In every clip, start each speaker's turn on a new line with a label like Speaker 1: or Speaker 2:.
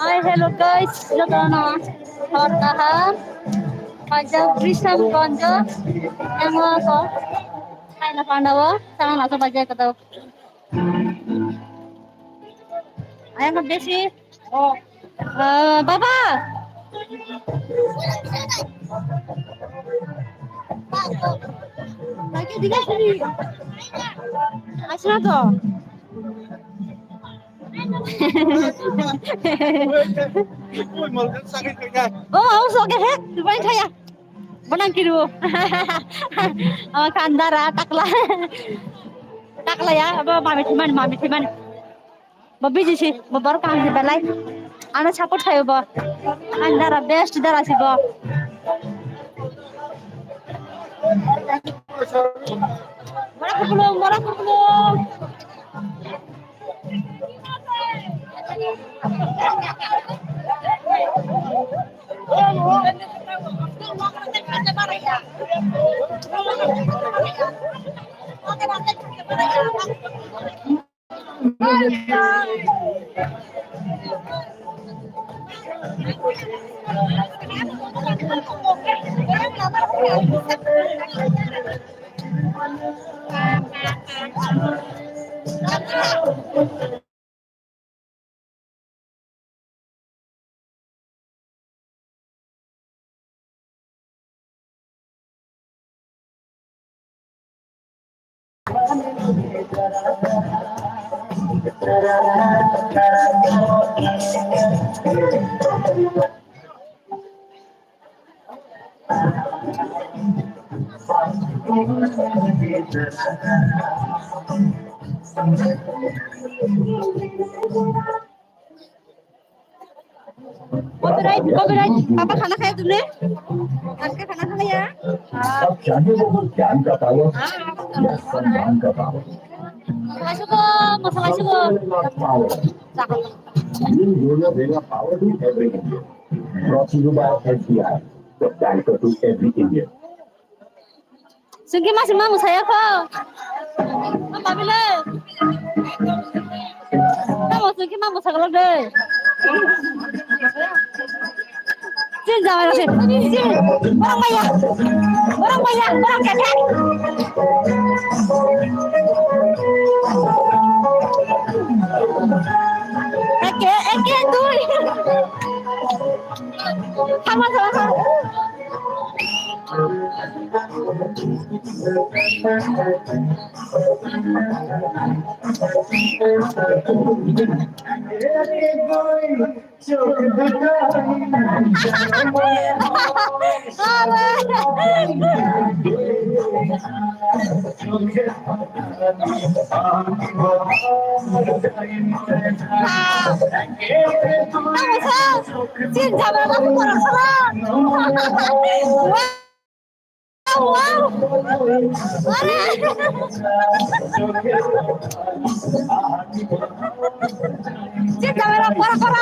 Speaker 1: Hi, hello guys. Jodana. Hortahan. Pajak Brisam Konjo. Yang ko. Hai na Pandawa. Sana nasa pajak ketau. Ayang kerja sih. Oh. Bapak. Lagi tiga sini. Asal tuh. Oh, oke heh. Lupain saya. Benang kiru. Kandara taklah. Taklah ya. Apa mami timan. Babi sih. Babar kang di balai. Anak support saya ba. Kandara best dara sih ba. Murah belum. Copyright. Papa खाना खाया तुमने? आज का खाना खा लिया?
Speaker 2: अब चाहिए वो ज्ञान का पावर या सम्मान का power
Speaker 1: Masalah suka.
Speaker 2: power. New Yoga Veda power to every Indian. Brought to you by SBI, the banker to every Indian.
Speaker 1: Sungki masih mau saya kok. Apa bila? Kamu sungki mau saya deh. Jin jangan sih. Jin. Orang kaya. Eke tuh. Sama. Xin chào các bạn, wow, Xin chào các bạn,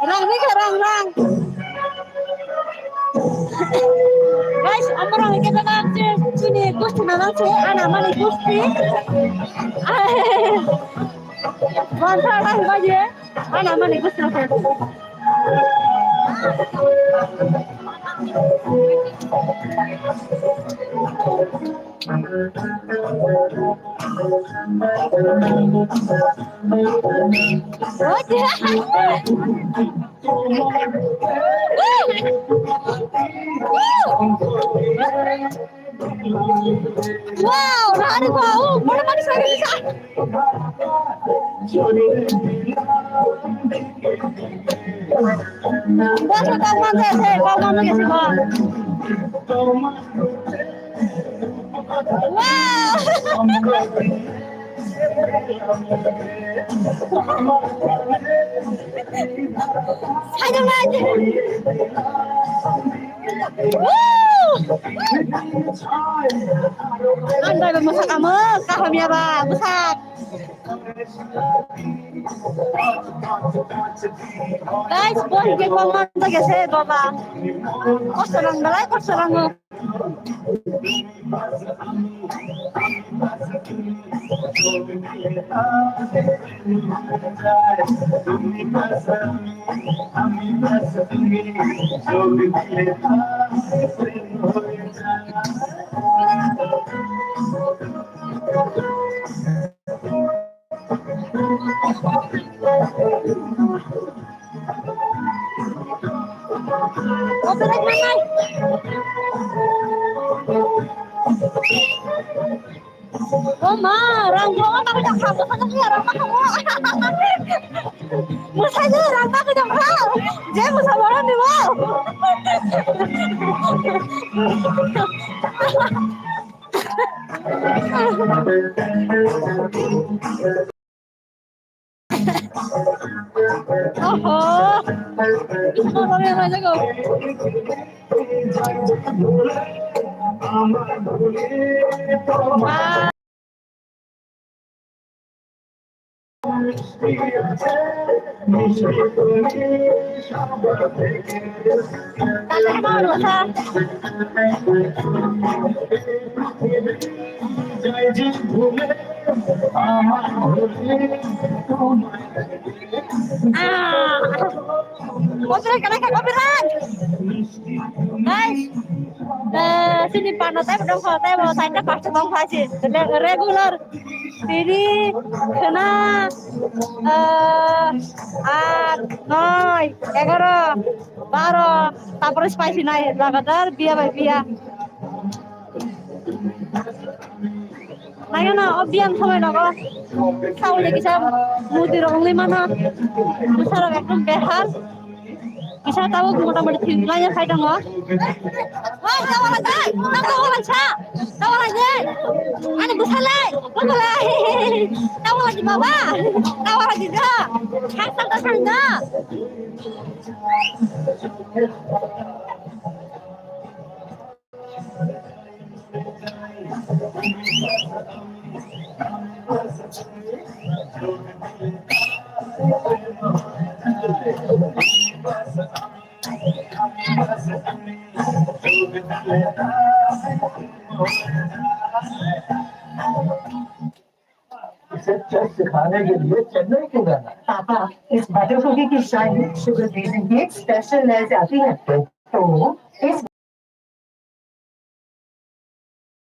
Speaker 1: Rang nih rang. Guys, orang kita nanti sini kusti nanti anak mana kusti? Bangsa lah aja, anak mana kusti nanti? Wow, nari bau, mana mana saya bisa. Basta kau mana sih, kau mana sih bang? Wow. Ayo lagi. Andai bermasak kamu, kaham ya bang, masak. Guys, boleh kita ngomong lagi sih, bapak. Kau serang belai, kau serang. Kopi lagi mana? Oh ma, rangkong apa udah kamu sana sih rangkong kamu. Musanya rangkong udah kau. Dia musa orang di bawah. Oh, itu orang yang mana kau? Copyright. Guys, sini panasnya udah hotel bawa saya pasti bang Fajit regular. Jadi kena 8, 9, 11, 12, তারপরে spicy নাই লাগাতার বিয়া by বিয়া নাইও না অবিয়াম সময় নগো খাওয়া কিছু মুদির অংলি মানা মুসারক একদম বেহার bisa tahu motor-motor tinggalnya saya dong loh. Wah, tahu aja. Tahu aja. Tahu aja. Ani besar leh. Betul leh. Tahu lagi bawa. Tahu lagi dah. Hasal dah sana.
Speaker 2: इसे चेक सिखाने के लिए चेन्नई क्यों जाना?
Speaker 3: पापा, इस बटर कुकी की shine sugar बेसन की एक स्पेशल लेयर से आती है। तो इस